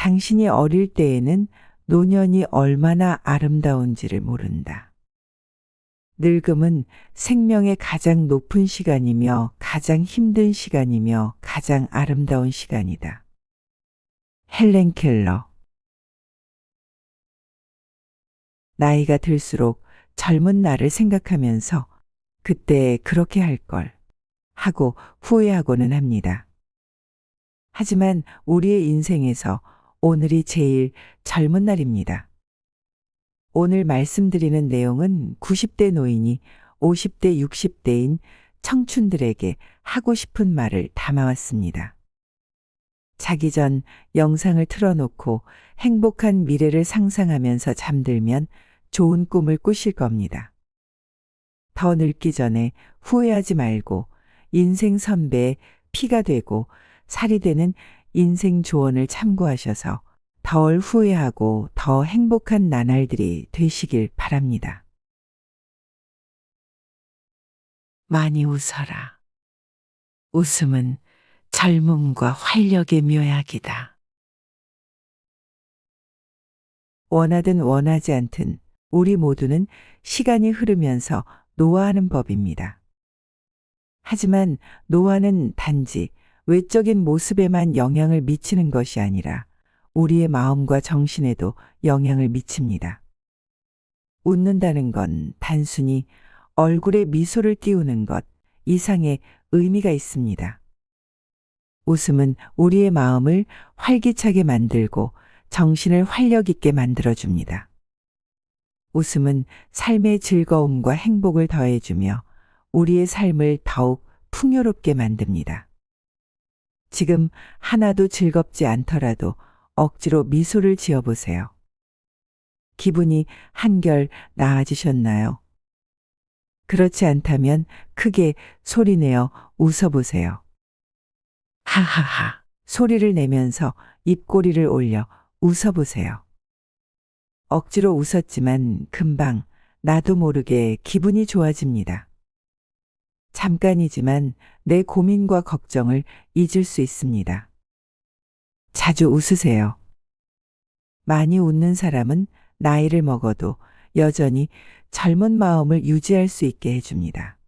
당신이 어릴 때에는 노년이 얼마나 아름다운지를 모른다. 늙음은 생명의 가장 높은 시간이며 가장 힘든 시간이며 가장 아름다운 시간이다. 헬렌 켈러. 나이가 들수록 젊은 나를 생각하면서 그때 그렇게 할 걸 하고 후회하고는 합니다. 하지만 우리의 인생에서 오늘이 제일 젊은 날입니다. 오늘 말씀드리는 내용은 90대 노인이 50대, 60대인 청춘들에게 하고 싶은 말을 담아왔습니다. 자기 전 영상을 틀어놓고 행복한 미래를 상상하면서 잠들면 좋은 꿈을 꾸실 겁니다. 더 늙기 전에 후회하지 말고 인생 선배의 피가 되고 살이 되는 인생 조언을 참고하셔서 덜 후회하고 더 행복한 나날들이 되시길 바랍니다. 많이 웃어라. 웃음은 젊음과 활력의 묘약이다. 원하든 원하지 않든 우리 모두는 시간이 흐르면서 노화하는 법입니다. 하지만 노화는 단지 외적인 모습에만 영향을 미치는 것이 아니라 우리의 마음과 정신에도 영향을 미칩니다. 웃는다는 건 단순히 얼굴에 미소를 띄우는 것 이상의 의미가 있습니다. 웃음은 우리의 마음을 활기차게 만들고 정신을 활력 있게 만들어줍니다. 웃음은 삶의 즐거움과 행복을 더해주며 우리의 삶을 더욱 풍요롭게 만듭니다. 지금 하나도 즐겁지 않더라도 억지로 미소를 지어보세요. 기분이 한결 나아지셨나요? 그렇지 않다면 크게 소리내어 웃어보세요. 하하하 소리를 내면서 입꼬리를 올려 웃어보세요. 억지로 웃었지만 금방 나도 모르게 기분이 좋아집니다. 잠깐이지만 내 고민과 걱정을 잊을 수 있습니다. 자주 웃으세요. 많이 웃는 사람은 나이를 먹어도 여전히 젊은 마음을 유지할 수 있게 해줍니다.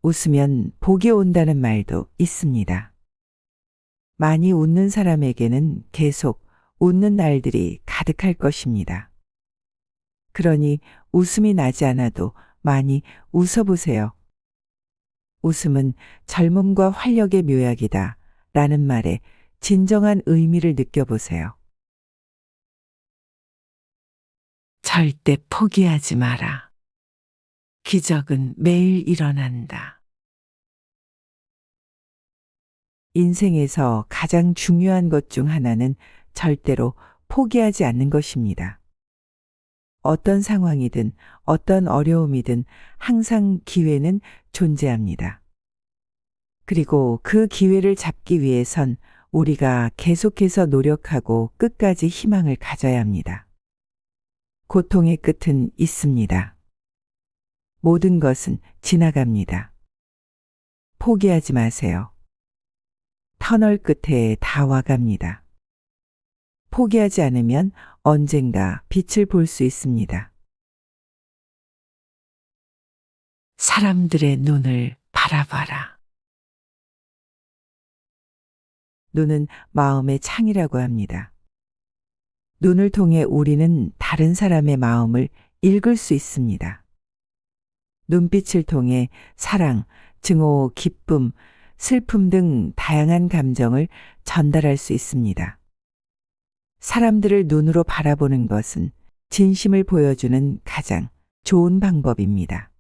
웃으면 복이 온다는 말도 있습니다. 많이 웃는 사람에게는 계속 웃는 날들이 가득할 것입니다. 그러니 웃음이 나지 않아도 많이 웃어보세요. 웃음은 젊음과 활력의 묘약이다 라는 말에 진정한 의미를 느껴보세요. 절대 포기하지 마라. 기적은 매일 일어난다. 인생에서 가장 중요한 것 중 하나는 절대로 포기하지 않는 것입니다. 어떤 상황이든 어떤 어려움이든 항상 기회는 존재합니다. 그리고 그 기회를 잡기 위해선 우리가 계속해서 노력하고 끝까지 희망을 가져야 합니다. 고통의 끝은 있습니다. 모든 것은 지나갑니다. 포기하지 마세요. 터널 끝에 다 와갑니다. 포기하지 않으면 언젠가 빛을 볼 수 있습니다. 사람들의 눈을 바라봐라. 눈은 마음의 창이라고 합니다. 눈을 통해 우리는 다른 사람의 마음을 읽을 수 있습니다. 눈빛을 통해 사랑, 증오, 기쁨, 슬픔 등 다양한 감정을 전달할 수 있습니다. 사람들을 눈으로 바라보는 것은 진심을 보여주는 가장 좋은 방법입니다.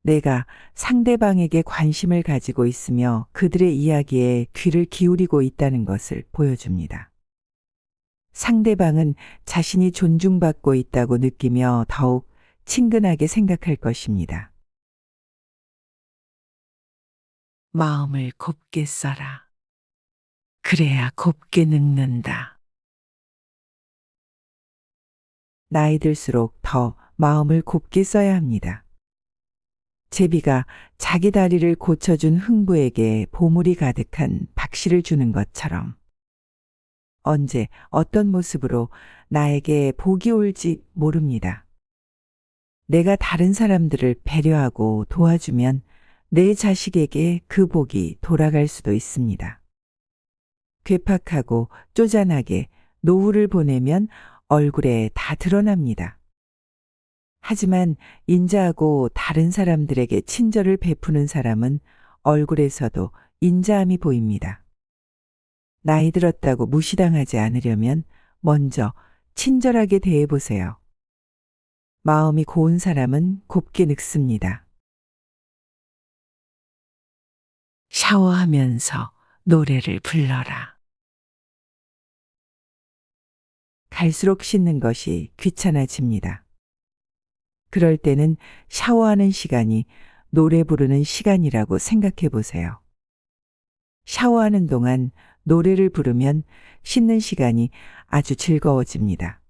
내가 상대방에게 관심을 가지고 있으며 그들의 이야기에 귀를 기울이고 있다는 것을 보여줍니다. 상대방은 자신이 존중받고 있다고 느끼며 더욱 친근하게 생각할 것입니다. 마음을 곱게 써라. 그래야 곱게 늙는다. 나이 들수록 더 마음을 곱게 써야 합니다. 제비가 자기 다리를 고쳐준 흥부에게 보물이 가득한 박씨를 주는 것처럼 언제 어떤 모습으로 나에게 복이 올지 모릅니다. 내가 다른 사람들을 배려하고 도와주면 내 자식에게 그 복이 돌아갈 수도 있습니다. 괴팍하고 쪼잔하게 노후를 보내면 얼굴에 다 드러납니다. 하지만 인자하고 다른 사람들에게 친절을 베푸는 사람은 얼굴에서도 인자함이 보입니다. 나이 들었다고 무시당하지 않으려면 먼저 친절하게 대해보세요. 마음이 고운 사람은 곱게 늙습니다. 샤워하면서 노래를 불러라. 갈수록 씻는 것이 귀찮아집니다. 그럴 때는 샤워하는 시간이 노래 부르는 시간이라고 생각해 보세요. 샤워하는 동안 노래를 부르면 씻는 시간이 아주 즐거워집니다.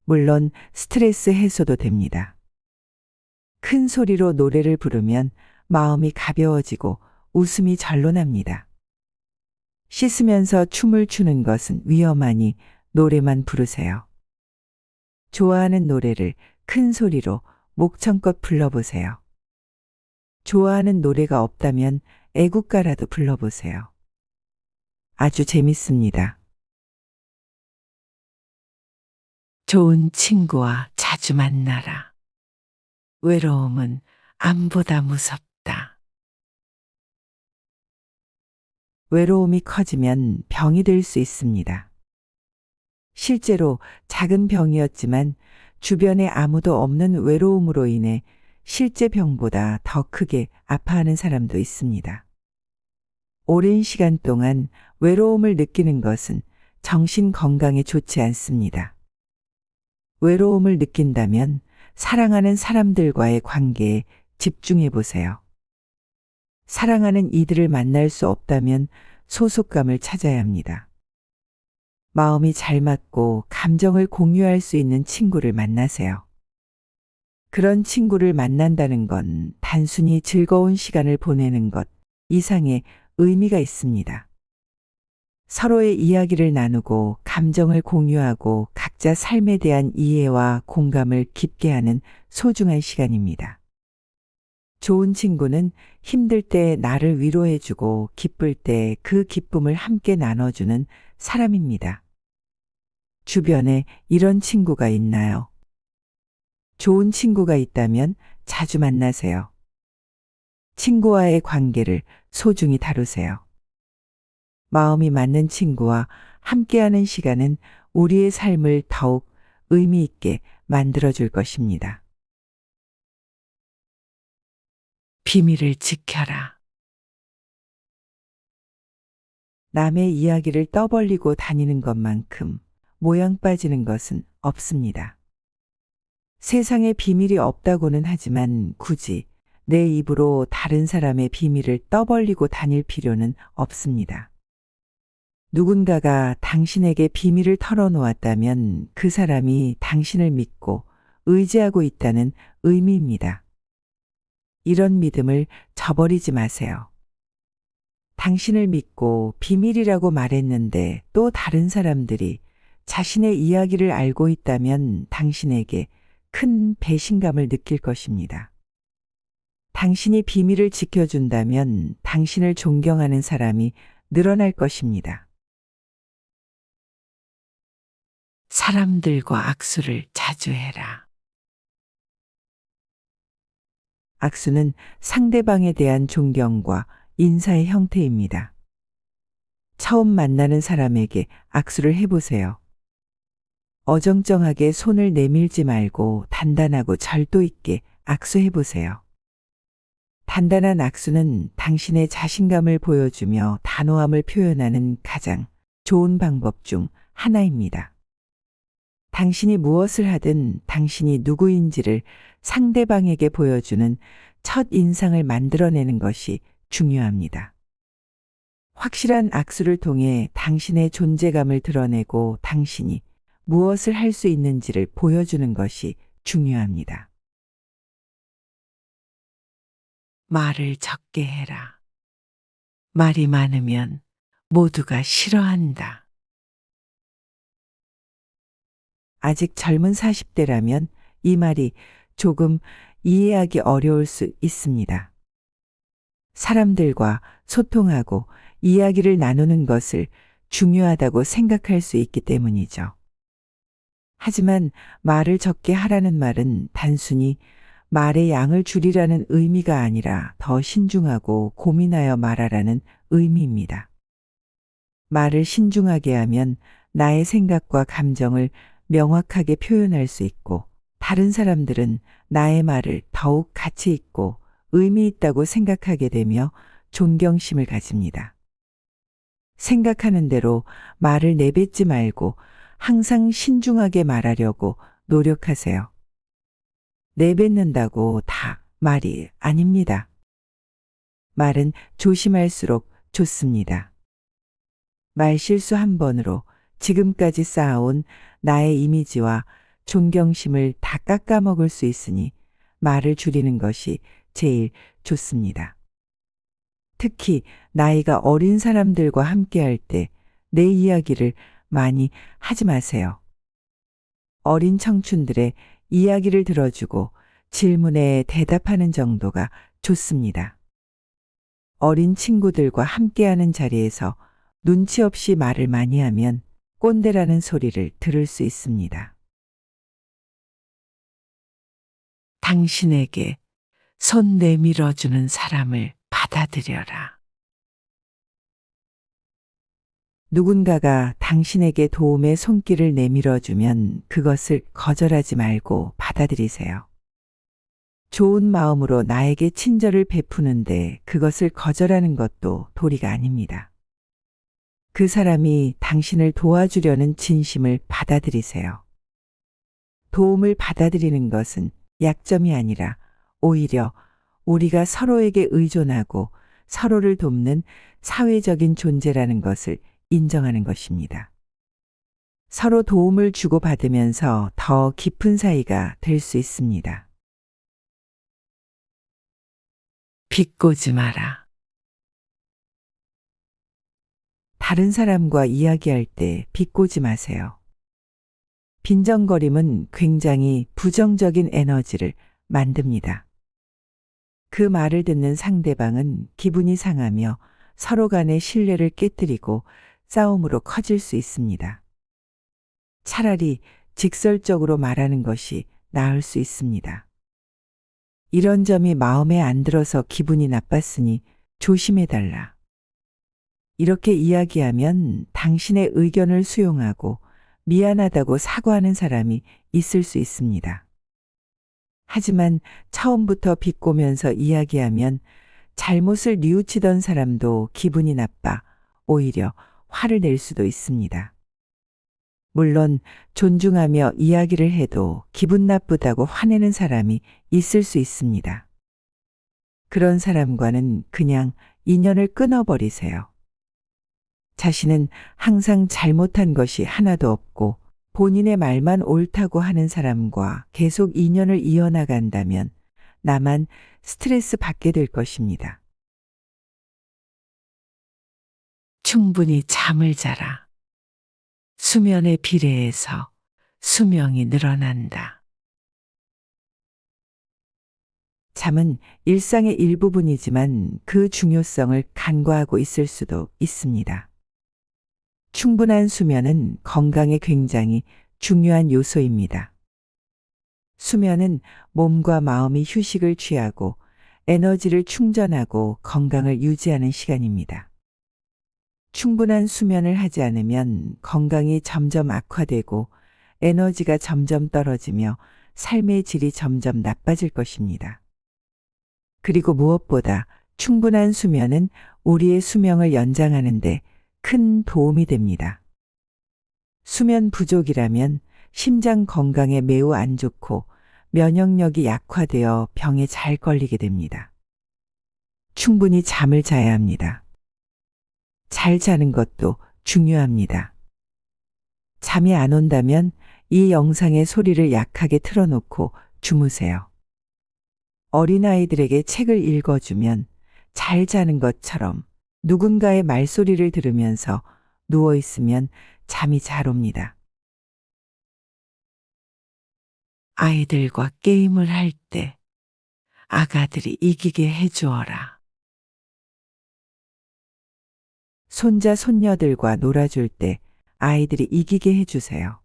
물론 스트레스 해소도 됩니다. 큰 소리로 노래를 부르면 마음이 가벼워지고 웃음이 절로 납니다. 씻으면서 춤을 추는 것은 위험하니 노래만 부르세요. 좋아하는 노래를 큰 소리로 목청껏 불러보세요. 좋아하는 노래가 없다면 애국가라도 불러보세요. 아주 재밌습니다. 좋은 친구와 자주 만나라. 외로움은 암보다 무섭다. 외로움이 커지면 병이 될 수 있습니다. 실제로 작은 병이었지만 주변에 아무도 없는 외로움으로 인해 실제 병보다 더 크게 아파하는 사람도 있습니다. 오랜 시간 동안 외로움을 느끼는 것은 정신 건강에 좋지 않습니다. 외로움을 느낀다면 사랑하는 사람들과의 관계에 집중해 보세요. 사랑하는 이들을 만날 수 없다면 소속감을 찾아야 합니다. 마음이 잘 맞고 감정을 공유할 수 있는 친구를 만나세요. 그런 친구를 만난다는 건 단순히 즐거운 시간을 보내는 것 이상의 의미가 있습니다. 서로의 이야기를 나누고 감정을 공유하고 각자 삶에 대한 이해와 공감을 깊게 하는 소중한 시간입니다. 좋은 친구는 힘들 때 나를 위로해주고 기쁠 때 그 기쁨을 함께 나눠주는 사람입니다. 주변에 이런 친구가 있나요? 좋은 친구가 있다면 자주 만나세요. 친구와의 관계를 소중히 다루세요. 마음이 맞는 친구와 함께하는 시간은 우리의 삶을 더욱 의미 있게 만들어줄 것입니다. 비밀을 지켜라. 남의 이야기를 떠벌리고 다니는 것만큼 모양 빠지는 것은 없습니다. 세상에 비밀이 없다고는 하지만 굳이 내 입으로 다른 사람의 비밀을 떠벌리고 다닐 필요는 없습니다. 누군가가 당신에게 비밀을 털어놓았다면 그 사람이 당신을 믿고 의지하고 있다는 의미입니다. 이런 믿음을 저버리지 마세요. 당신을 믿고 비밀이라고 말했는데 또 다른 사람들이 자신의 이야기를 알고 있다면 당신에게 큰 배신감을 느낄 것입니다. 당신이 비밀을 지켜준다면 당신을 존경하는 사람이 늘어날 것입니다. 사람들과 악수를 자주 해라. 악수는 상대방에 대한 존경과 인사의 형태입니다. 처음 만나는 사람에게 악수를 해보세요. 어정쩡하게 손을 내밀지 말고 단단하고 절도 있게 악수해보세요. 단단한 악수는 당신의 자신감을 보여주며 단호함을 표현하는 가장 좋은 방법 중 하나입니다. 당신이 무엇을 하든 당신이 누구인지를 상대방에게 보여주는 첫 인상을 만들어내는 것이 중요합니다. 확실한 악수를 통해 당신의 존재감을 드러내고 당신이 무엇을 할 수 있는지를 보여주는 것이 중요합니다. 말을 적게 해라. 말이 많으면 모두가 싫어한다. 아직 젊은 40대라면 이 말이 조금 이해하기 어려울 수 있습니다. 사람들과 소통하고 이야기를 나누는 것을 중요하다고 생각할 수 있기 때문이죠. 하지만 말을 적게 하라는 말은 단순히 말의 양을 줄이라는 의미가 아니라 더 신중하고 고민하여 말하라는 의미입니다. 말을 신중하게 하면 나의 생각과 감정을 명확하게 표현할 수 있고 다른 사람들은 나의 말을 더욱 가치 있고 의미 있다고 생각하게 되며 존경심을 가집니다. 생각하는 대로 말을 내뱉지 말고 항상 신중하게 말하려고 노력하세요. 내뱉는다고 다 말이 아닙니다. 말은 조심할수록 좋습니다. 말실수 한 번으로 지금까지 쌓아온 나의 이미지와 존경심을 다 깎아먹을 수 있으니 말을 줄이는 것이 제일 좋습니다. 특히 나이가 어린 사람들과 함께할 때 내 이야기를 많이 하지 마세요. 어린 청춘들의 이야기를 들어주고 질문에 대답하는 정도가 좋습니다. 어린 친구들과 함께하는 자리에서 눈치 없이 말을 많이 하면 꼰대라는 소리를 들을 수 있습니다. 당신에게 손 내밀어주는 사람을 받아들여라. 누군가가 당신에게 도움의 손길을 내밀어주면 그것을 거절하지 말고 받아들이세요. 좋은 마음으로 나에게 친절을 베푸는데 그것을 거절하는 것도 도리가 아닙니다. 그 사람이 당신을 도와주려는 진심을 받아들이세요. 도움을 받아들이는 것은 약점이 아니라 오히려 우리가 서로에게 의존하고 서로를 돕는 사회적인 존재라는 것을 인정하는 것입니다. 서로 도움을 주고받으면서 더 깊은 사이가 될 수 있습니다. 비꼬지 마라. 다른 사람과 이야기할 때 비꼬지 마세요. 빈정거림은 굉장히 부정적인 에너지를 만듭니다. 그 말을 듣는 상대방은 기분이 상하며 서로 간의 신뢰를 깨뜨리고 싸움으로 커질 수 있습니다. 차라리 직설적으로 말하는 것이 나을 수 있습니다. 이런 점이 마음에 안 들어서 기분이 나빴으니 조심해달라. 이렇게 이야기하면 당신의 의견을 수용하고 미안하다고 사과하는 사람이 있을 수 있습니다. 하지만 처음부터 비꼬면서 이야기하면 잘못을 뉘우치던 사람도 기분이 나빠 오히려 화를 낼 수도 있습니다. 물론 존중하며 이야기를 해도 기분 나쁘다고 화내는 사람이 있을 수 있습니다. 그런 사람과는 그냥 인연을 끊어버리세요. 자신은 항상 잘못한 것이 하나도 없고 본인의 말만 옳다고 하는 사람과 계속 인연을 이어나간다면 나만 스트레스 받게 될 것입니다. 충분히 잠을 자라. 수면에 비례해서 수명이 늘어난다. 잠은 일상의 일부분이지만 그 중요성을 간과하고 있을 수도 있습니다. 충분한 수면은 건강에 굉장히 중요한 요소입니다. 수면은 몸과 마음이 휴식을 취하고 에너지를 충전하고 건강을 유지하는 시간입니다. 충분한 수면을 하지 않으면 건강이 점점 악화되고 에너지가 점점 떨어지며 삶의 질이 점점 나빠질 것입니다. 그리고 무엇보다 충분한 수면은 우리의 수명을 연장하는 데 큰 도움이 됩니다. 수면 부족이라면 심장 건강에 매우 안 좋고 면역력이 약화되어 병에 잘 걸리게 됩니다. 충분히 잠을 자야 합니다. 잘 자는 것도 중요합니다. 잠이 안 온다면 이 영상의 소리를 약하게 틀어놓고 주무세요. 어린아이들에게 책을 읽어주면 잘 자는 것처럼 누군가의 말소리를 들으면서 누워있으면 잠이 잘 옵니다. 아이들과 게임을 할 때 아가들이 이기게 해주어라. 손자, 손녀들과 놀아줄 때 아이들이 이기게 해주세요.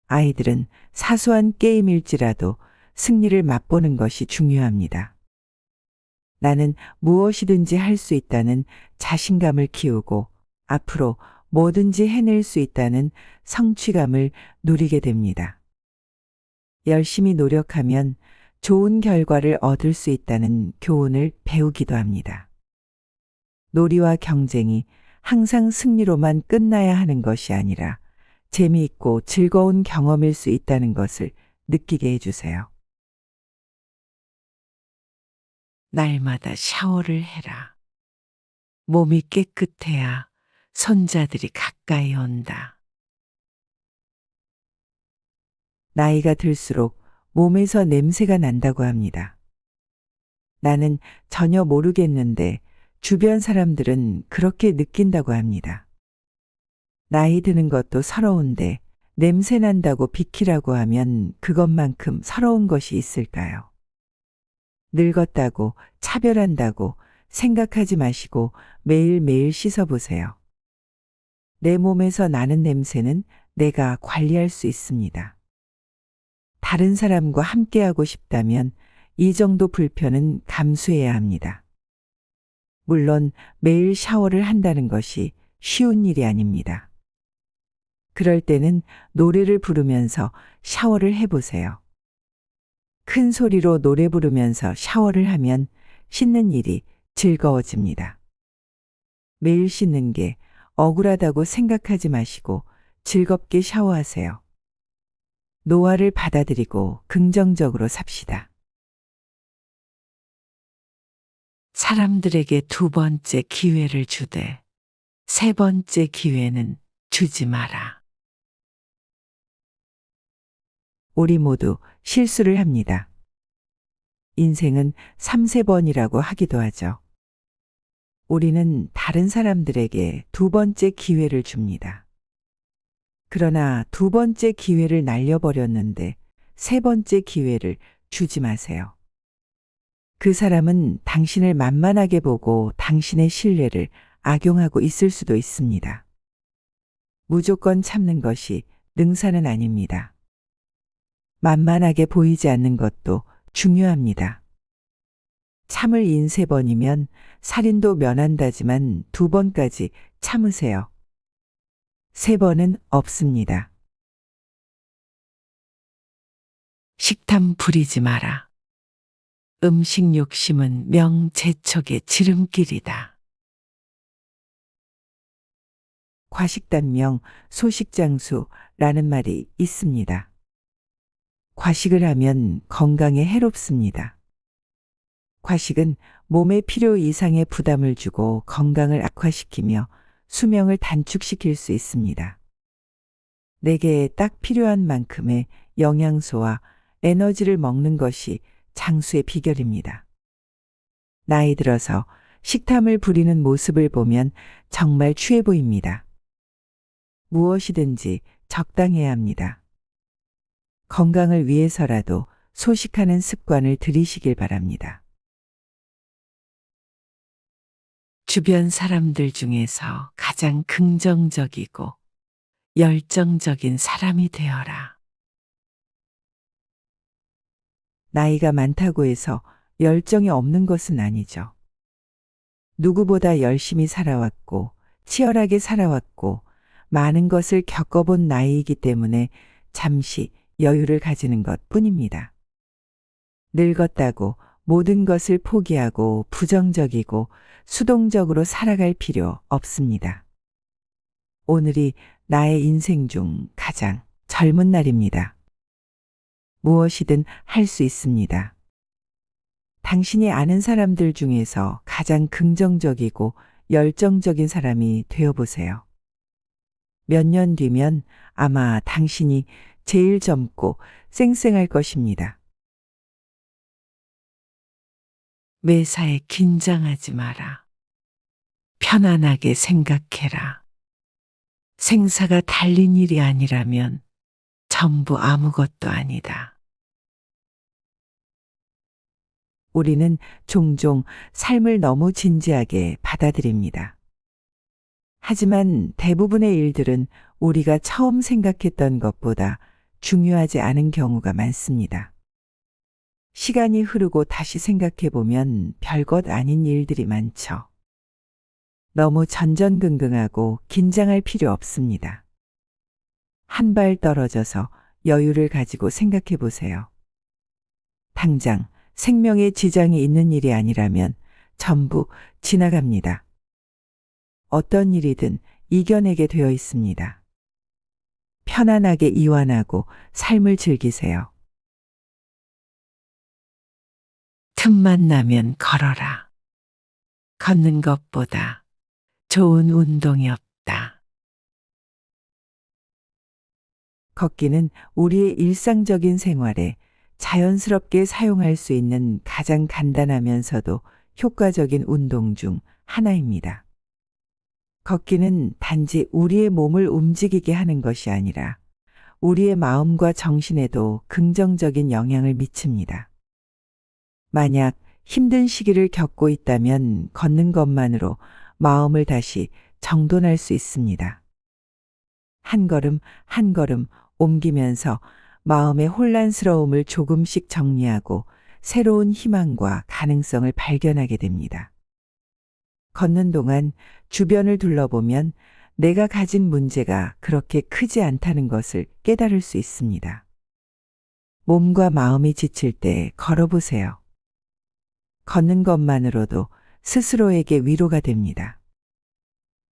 아이들은 사소한 게임일지라도 승리를 맛보는 것이 중요합니다. 나는 무엇이든지 할 수 있다는 자신감을 키우고 앞으로 뭐든지 해낼 수 있다는 성취감을 누리게 됩니다. 열심히 노력하면 좋은 결과를 얻을 수 있다는 교훈을 배우기도 합니다. 놀이와 경쟁이 항상 승리로만 끝나야 하는 것이 아니라 재미있고 즐거운 경험일 수 있다는 것을 느끼게 해주세요. 날마다 샤워를 해라. 몸이 깨끗해야 손자들이 가까이 온다. 나이가 들수록 몸에서 냄새가 난다고 합니다. 나는 전혀 모르겠는데 주변 사람들은 그렇게 느낀다고 합니다. 나이 드는 것도 서러운데 냄새 난다고 비키라고 하면 그것만큼 서러운 것이 있을까요? 늙었다고 차별한다고 생각하지 마시고 매일매일 씻어보세요. 내 몸에서 나는 냄새는 내가 관리할 수 있습니다. 다른 사람과 함께하고 싶다면 이 정도 불편은 감수해야 합니다. 물론 매일 샤워를 한다는 것이 쉬운 일이 아닙니다. 그럴 때는 노래를 부르면서 샤워를 해보세요. 큰 소리로 노래 부르면서 샤워를 하면 씻는 일이 즐거워집니다. 매일 씻는 게 억울하다고 생각하지 마시고 즐겁게 샤워하세요. 노화를 받아들이고 긍정적으로 삽시다. 사람들에게 두 번째 기회를 주되 세 번째 기회는 주지 마라. 우리 모두 실수를 합니다. 인생은 3~4번이라고 하기도 하죠. 우리는 다른 사람들에게 두 번째 기회를 줍니다. 그러나 두 번째 기회를 날려버렸는데 세 번째 기회를 주지 마세요. 그 사람은 당신을 만만하게 보고 당신의 신뢰를 악용하고 있을 수도 있습니다. 무조건 참는 것이 능사는 아닙니다. 만만하게 보이지 않는 것도 중요합니다. 참을 인 3번이면 살인도 면한다지만 2번까지 참으세요. 3번은 없습니다. 식탐 부리지 마라. 음식 욕심은 명재척의 지름길이다. 과식단명 소식장수라는 말이 있습니다. 과식을 하면 건강에 해롭습니다. 과식은 몸에 필요 이상의 부담을 주고 건강을 악화시키며 수명을 단축시킬 수 있습니다. 내게 딱 필요한 만큼의 영양소와 에너지를 먹는 것이 장수의 비결입니다. 나이 들어서 식탐을 부리는 모습을 보면 정말 취해 보입니다. 무엇이든지 적당해야 합니다. 건강을 위해서라도 소식하는 습관을 들이시길 바랍니다. 주변 사람들 중에서 가장 긍정적이고 열정적인 사람이 되어라. 나이가 많다고 해서 열정이 없는 것은 아니죠. 누구보다 열심히 살아왔고 치열하게 살아왔고 많은 것을 겪어본 나이이기 때문에 잠시 여유를 가지는 것 뿐입니다. 늙었다고 모든 것을 포기하고 부정적이고 수동적으로 살아갈 필요 없습니다. 오늘이 나의 인생 중 가장 젊은 날입니다. 무엇이든 할 수 있습니다. 당신이 아는 사람들 중에서 가장 긍정적이고 열정적인 사람이 되어보세요. 몇 년 뒤면 아마 당신이 제일 젊고 쌩쌩할 것입니다. 매사에 긴장하지 마라. 편안하게 생각해라. 생사가 달린 일이 아니라면 전부 아무것도 아니다. 우리는 종종 삶을 너무 진지하게 받아들입니다. 하지만 대부분의 일들은 우리가 처음 생각했던 것보다 중요하지 않은 경우가 많습니다. 시간이 흐르고 다시 생각해 보면 별것 아닌 일들이 많죠. 너무 전전긍긍하고 긴장할 필요 없습니다. 한 발 떨어져서 여유를 가지고 생각해 보세요. 당장 생명에 지장이 있는 일이 아니라면 전부 지나갑니다. 어떤 일이든 이겨내게 되어 있습니다. 편안하게 이완하고 삶을 즐기세요. 틈만 나면 걸어라. 걷는 것보다 좋은 운동이 없다. 걷기는 우리의 일상적인 생활에 자연스럽게 사용할 수 있는 가장 간단하면서도 효과적인 운동 중 하나입니다. 걷기는 단지 우리의 몸을 움직이게 하는 것이 아니라 우리의 마음과 정신에도 긍정적인 영향을 미칩니다. 만약 힘든 시기를 겪고 있다면 걷는 것만으로 마음을 다시 정돈할 수 있습니다. 한 걸음 한 걸음 옮기면서 마음의 혼란스러움을 조금씩 정리하고 새로운 희망과 가능성을 발견하게 됩니다. 걷는 동안 주변을 둘러보면 내가 가진 문제가 그렇게 크지 않다는 것을 깨달을 수 있습니다. 몸과 마음이 지칠 때 걸어보세요. 걷는 것만으로도 스스로에게 위로가 됩니다.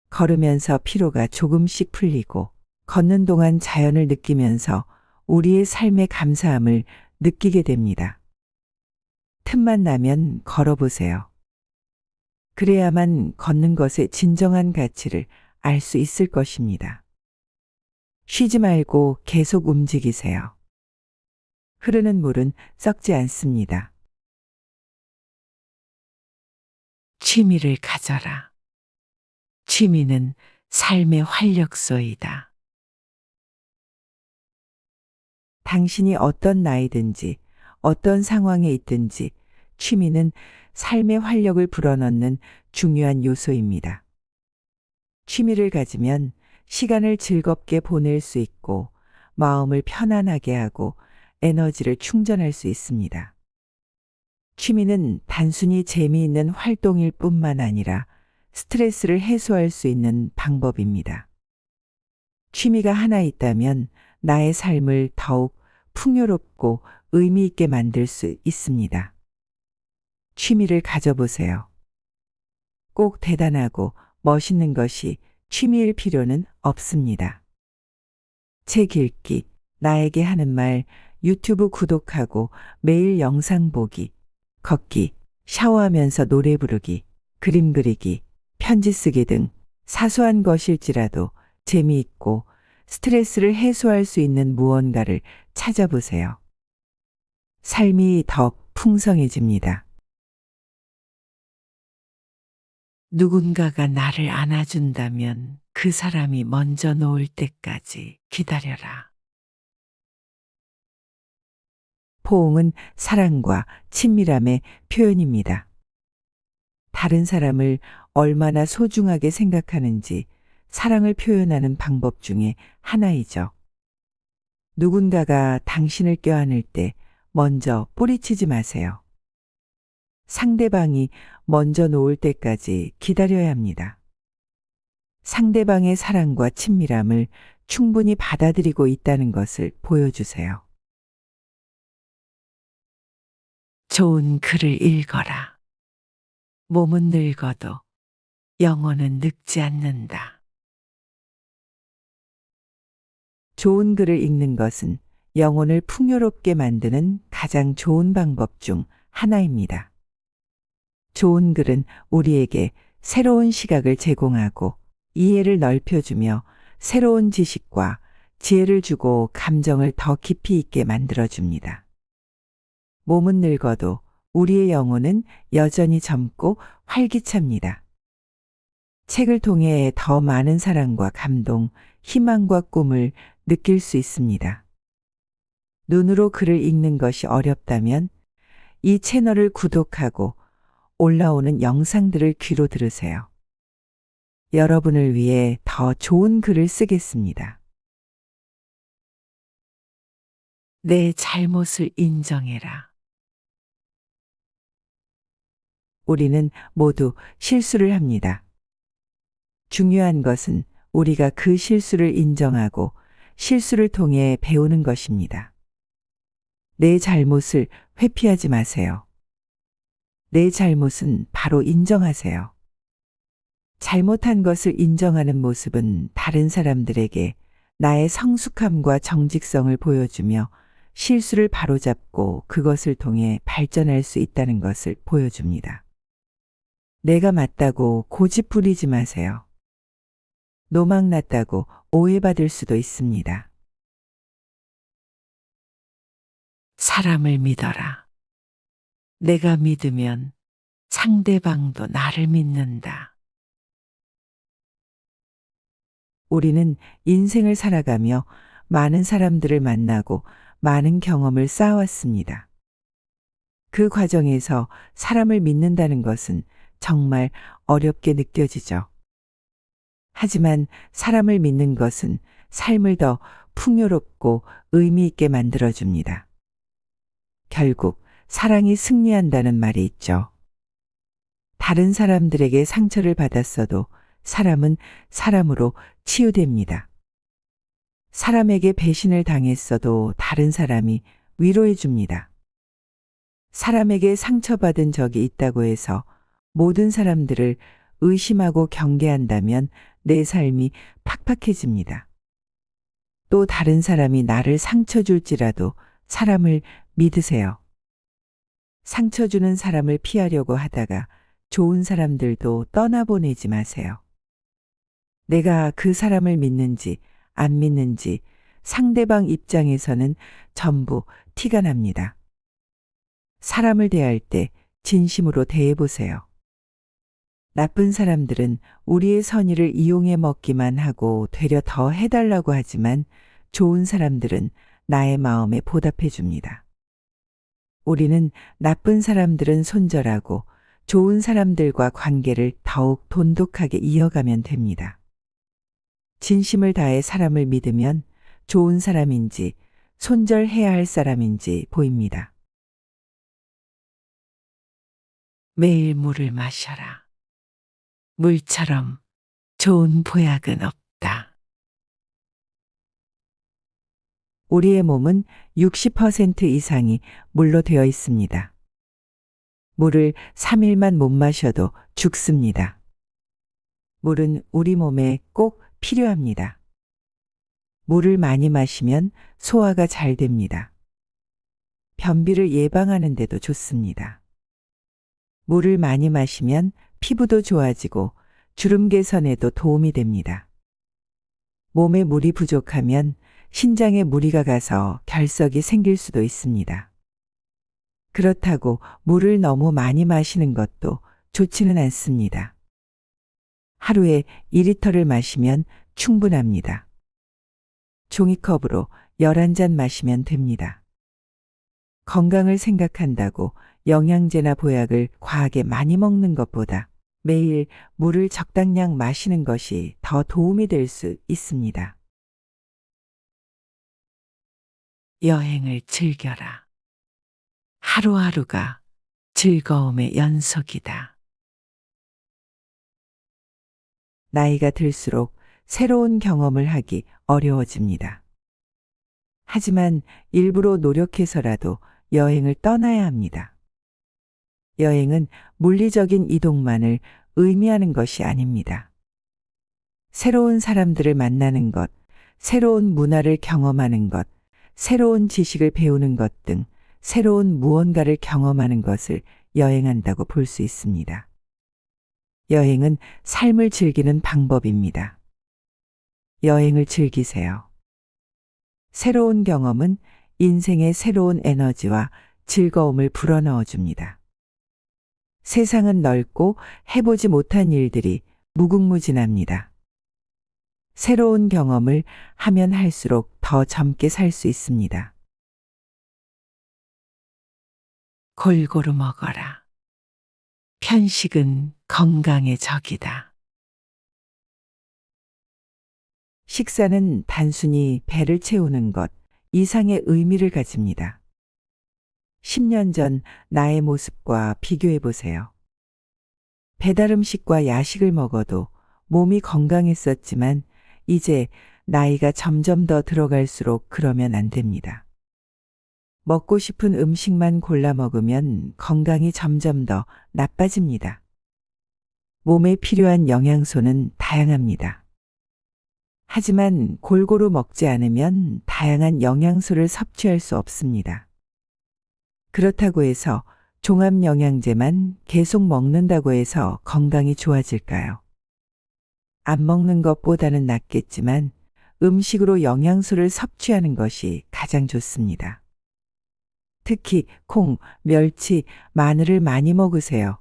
걸으면서 피로가 조금씩 풀리고 걷는 동안 자연을 느끼면서 우리의 삶의 감사함을 느끼게 됩니다. 틈만 나면 걸어보세요. 그래야만 걷는 것의 진정한 가치를 알 수 있을 것입니다. 쉬지 말고 계속 움직이세요. 흐르는 물은 썩지 않습니다. 취미를 가져라. 취미는 삶의 활력소이다. 당신이 어떤 나이든지 어떤 상황에 있든지 취미는 삶의 활력을 불어넣는 중요한 요소입니다. 취미를 가지면 시간을 즐겁게 보낼 수 있고 마음을 편안하게 하고 에너지를 충전할 수 있습니다. 취미는 단순히 재미있는 활동일 뿐만 아니라 스트레스를 해소할 수 있는 방법입니다. 취미가 하나 있다면 나의 삶을 더욱 풍요롭고 의미 있게 만들 수 있습니다. 취미를 가져보세요. 꼭 대단하고 멋있는 것이 취미일 필요는 없습니다. 책 읽기, 나에게 하는 말, 유튜브 구독하고 매일 영상 보기, 걷기, 샤워하면서 노래 부르기, 그림 그리기, 편지 쓰기 등 사소한 것일지라도 재미있고 스트레스를 해소할 수 있는 무언가를 찾아보세요. 삶이 더 풍성해집니다. 누군가가 나를 안아준다면 그 사람이 먼저 놓을 때까지 기다려라. 포옹은 사랑과 친밀함의 표현입니다. 다른 사람을 얼마나 소중하게 생각하는지 사랑을 표현하는 방법 중에 하나이죠. 누군가가 당신을 껴안을 때 먼저 뿌리치지 마세요. 상대방이 먼저 놓을 때까지 기다려야 합니다. 상대방의 사랑과 친밀함을 충분히 받아들이고 있다는 것을 보여주세요. 좋은 글을 읽어라. 몸은 늙어도 영혼은 늙지 않는다. 좋은 글을 읽는 것은 영혼을 풍요롭게 만드는 가장 좋은 방법 중 하나입니다. 좋은 글은 우리에게 새로운 시각을 제공하고 이해를 넓혀주며 새로운 지식과 지혜를 주고 감정을 더 깊이 있게 만들어줍니다. 몸은 늙어도 우리의 영혼은 여전히 젊고 활기찹니다. 책을 통해 더 많은 사랑과 감동, 희망과 꿈을 느낄 수 있습니다. 눈으로 글을 읽는 것이 어렵다면 이 채널을 구독하고 올라오는 영상들을 귀로 들으세요. 여러분을 위해 더 좋은 글을 쓰겠습니다. 내 잘못을 인정해라. 우리는 모두 실수를 합니다. 중요한 것은 우리가 그 실수를 인정하고 실수를 통해 배우는 것입니다. 내 잘못을 회피하지 마세요. 내 잘못은 바로 인정하세요. 잘못한 것을 인정하는 모습은 다른 사람들에게 나의 성숙함과 정직성을 보여주며 실수를 바로잡고 그것을 통해 발전할 수 있다는 것을 보여줍니다. 내가 맞다고 고집 부리지 마세요. 노망났다고 오해받을 수도 있습니다. 사람을 믿어라. 내가 믿으면 상대방도 나를 믿는다. 우리는 인생을 살아가며 많은 사람들을 만나고 많은 경험을 쌓아왔습니다. 그 과정에서 사람을 믿는다는 것은 정말 어렵게 느껴지죠. 하지만 사람을 믿는 것은 삶을 더 풍요롭고 의미 있게 만들어줍니다. 결국 사랑이 승리한다는 말이 있죠. 다른 사람들에게 상처를 받았어도 사람은 사람으로 치유됩니다. 사람에게 배신을 당했어도 다른 사람이 위로해 줍니다. 사람에게 상처받은 적이 있다고 해서 모든 사람들을 의심하고 경계한다면 내 삶이 팍팍해집니다. 또 다른 사람이 나를 상처 줄지라도 사람을 믿으세요. 상처 주는 사람을 피하려고 하다가 좋은 사람들도 떠나보내지 마세요. 내가 그 사람을 믿는지 안 믿는지 상대방 입장에서는 전부 티가 납니다. 사람을 대할 때 진심으로 대해보세요. 나쁜 사람들은 우리의 선의를 이용해 먹기만 하고 되려 더 해달라고 하지만 좋은 사람들은 나의 마음에 보답해 줍니다. 우리는 나쁜 사람들은 손절하고 좋은 사람들과 관계를 더욱 돈독하게 이어가면 됩니다. 진심을 다해 사람을 믿으면 좋은 사람인지 손절해야 할 사람인지 보입니다. 매일 물을 마셔라. 물처럼 좋은 보약은 없다. 우리의 몸은 60% 이상이 물로 되어 있습니다. 물을 3일만 못 마셔도 죽습니다. 물은 우리 몸에 꼭 필요합니다. 물을 많이 마시면 소화가 잘 됩니다. 변비를 예방하는 데도 좋습니다. 물을 많이 마시면 피부도 좋아지고 주름 개선에도 도움이 됩니다. 몸에 물이 부족하면 신장에 무리가 가서 결석이 생길 수도 있습니다. 그렇다고 물을 너무 많이 마시는 것도 좋지는 않습니다. 하루에 2리터를 마시면 충분합니다. 종이컵으로 11잔 마시면 됩니다. 건강을 생각한다고 영양제나 보약을 과하게 많이 먹는 것보다 매일 물을 적당량 마시는 것이 더 도움이 될 수 있습니다. 여행을 즐겨라. 하루하루가 즐거움의 연속이다. 나이가 들수록 새로운 경험을 하기 어려워집니다. 하지만 일부러 노력해서라도 여행을 떠나야 합니다. 여행은 물리적인 이동만을 의미하는 것이 아닙니다. 새로운 사람들을 만나는 것, 새로운 문화를 경험하는 것, 새로운 지식을 배우는 것 등 새로운 무언가를 경험하는 것을 여행한다고 볼 수 있습니다. 여행은 삶을 즐기는 방법입니다. 여행을 즐기세요. 새로운 경험은 인생의 새로운 에너지와 즐거움을 불어넣어 줍니다. 세상은 넓고 해보지 못한 일들이 무궁무진합니다. 새로운 경험을 하면 할수록 더 젊게 살 수 있습니다. 골고루 먹어라. 편식은 건강의 적이다. 식사는 단순히 배를 채우는 것 이상의 의미를 가집니다. 10년 전 나의 모습과 비교해 보세요. 배달 음식과 야식을 먹어도 몸이 건강했었지만 이제 나이가 점점 더 들어갈수록 그러면 안 됩니다. 먹고 싶은 음식만 골라 먹으면 건강이 점점 더 나빠집니다. 몸에 필요한 영양소는 다양합니다. 하지만 골고루 먹지 않으면 다양한 영양소를 섭취할 수 없습니다. 그렇다고 해서 종합영양제만 계속 먹는다고 해서 건강이 좋아질까요? 안 먹는 것보다는 낫겠지만 음식으로 영양소를 섭취하는 것이 가장 좋습니다. 특히 콩, 멸치, 마늘을 많이 먹으세요.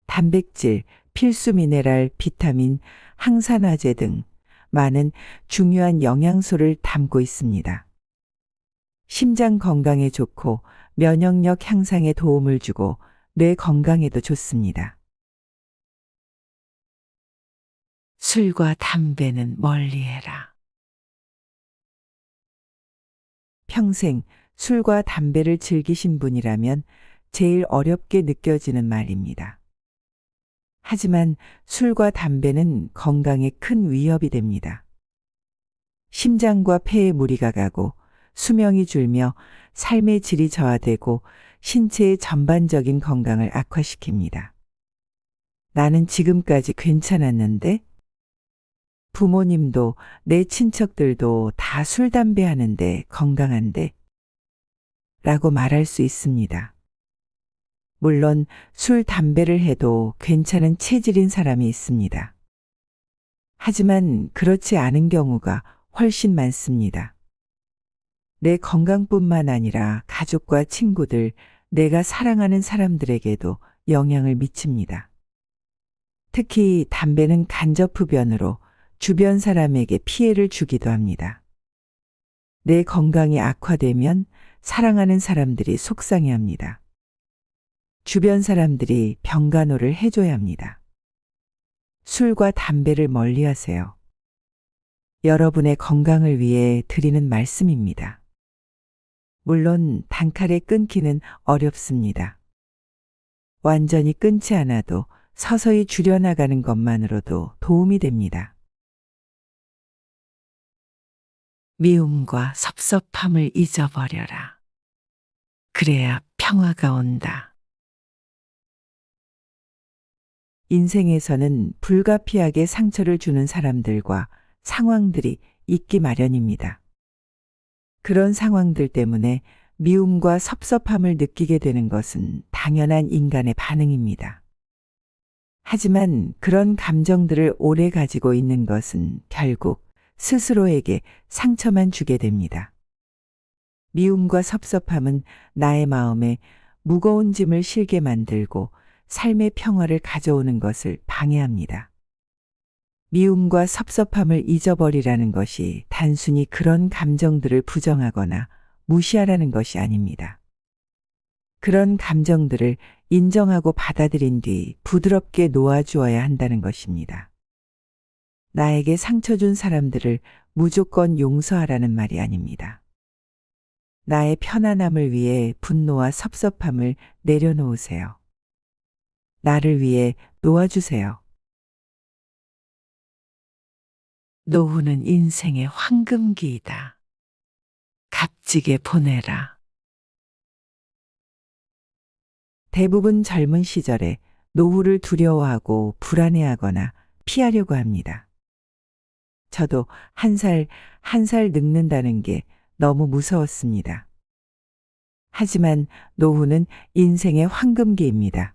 단백질, 필수 미네랄, 비타민, 항산화제 등 많은 중요한 영양소를 담고 있습니다. 심장 건강에 좋고 면역력 향상에 도움을 주고 뇌 건강에도 좋습니다. 술과 담배는 멀리해라. 평생 술과 담배를 즐기신 분이라면 제일 어렵게 느껴지는 말입니다. 하지만 술과 담배는 건강에 큰 위협이 됩니다. 심장과 폐에 무리가 가고 수명이 줄며 삶의 질이 저하되고 신체의 전반적인 건강을 악화시킵니다. 나는 지금까지 괜찮았는데? 부모님도 내 친척들도 다 술, 담배 하는데 건강한데? 라고 말할 수 있습니다. 물론 술, 담배를 해도 괜찮은 체질인 사람이 있습니다. 하지만 그렇지 않은 경우가 훨씬 많습니다. 내 건강뿐만 아니라 가족과 친구들, 내가 사랑하는 사람들에게도 영향을 미칩니다. 특히 담배는 간접 흡연으로 주변 사람에게 피해를 주기도 합니다. 내 건강이 악화되면 사랑하는 사람들이 속상해합니다. 주변 사람들이 병간호를 해줘야 합니다. 술과 담배를 멀리하세요. 여러분의 건강을 위해 드리는 말씀입니다. 물론 단칼에 끊기는 어렵습니다. 완전히 끊지 않아도 서서히 줄여나가는 것만으로도 도움이 됩니다. 미움과 섭섭함을 잊어버려라. 그래야 평화가 온다. 인생에서는 불가피하게 상처를 주는 사람들과 상황들이 있기 마련입니다. 그런 상황들 때문에 미움과 섭섭함을 느끼게 되는 것은 당연한 인간의 반응입니다. 하지만 그런 감정들을 오래 가지고 있는 것은 결국 스스로에게 상처만 주게 됩니다. 미움과 섭섭함은 나의 마음에 무거운 짐을 실게 만들고 삶의 평화를 가져오는 것을 방해합니다. 미움과 섭섭함을 잊어버리라는 것이 단순히 그런 감정들을 부정하거나 무시하라는 것이 아닙니다. 그런 감정들을 인정하고 받아들인 뒤 부드럽게 놓아주어야 한다는 것입니다. 나에게 상처 준 사람들을 무조건 용서하라는 말이 아닙니다. 나의 편안함을 위해 분노와 섭섭함을 내려놓으세요. 나를 위해 놓아주세요. 노후는 인생의 황금기이다. 값지게 보내라. 대부분 젊은 시절에 노후를 두려워하고 불안해하거나 피하려고 합니다. 저도 한 살 늙는다는 게 너무 무서웠습니다. 하지만 노후는 인생의 황금기입니다.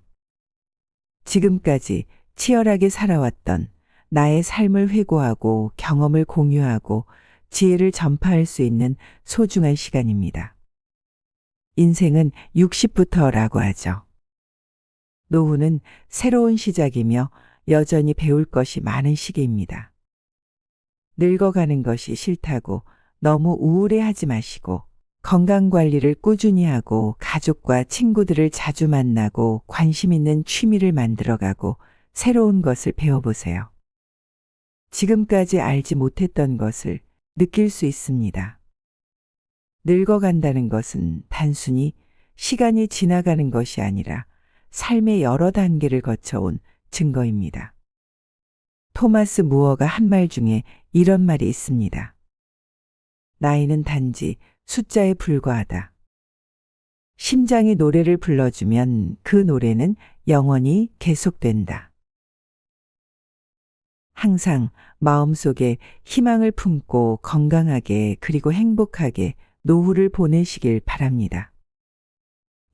지금까지 치열하게 살아왔던 나의 삶을 회고하고 경험을 공유하고 지혜를 전파할 수 있는 소중한 시간입니다. 인생은 60부터라고 하죠. 노후는 새로운 시작이며 여전히 배울 것이 많은 시기입니다. 늙어가는 것이 싫다고 너무 우울해하지 마시고 건강 관리를 꾸준히 하고 가족과 친구들을 자주 만나고 관심 있는 취미를 만들어가고 새로운 것을 배워보세요. 지금까지 알지 못했던 것을 느낄 수 있습니다. 늙어간다는 것은 단순히 시간이 지나가는 것이 아니라 삶의 여러 단계를 거쳐온 증거입니다. 토마스 무어가 한 말 중에 이런 말이 있습니다. 나이는 단지 숫자에 불과하다. 심장이 노래를 불러주면 그 노래는 영원히 계속된다. 항상 마음속에 희망을 품고 건강하게 그리고 행복하게 노후를 보내시길 바랍니다.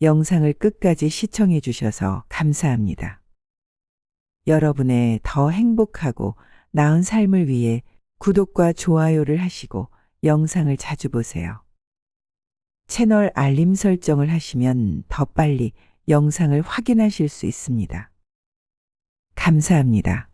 영상을 끝까지 시청해 주셔서 감사합니다. 여러분의 더 행복하고 나은 삶을 위해 구독과 좋아요를 하시고 영상을 자주 보세요. 채널 알림 설정을 하시면 더 빨리 영상을 확인하실 수 있습니다. 감사합니다.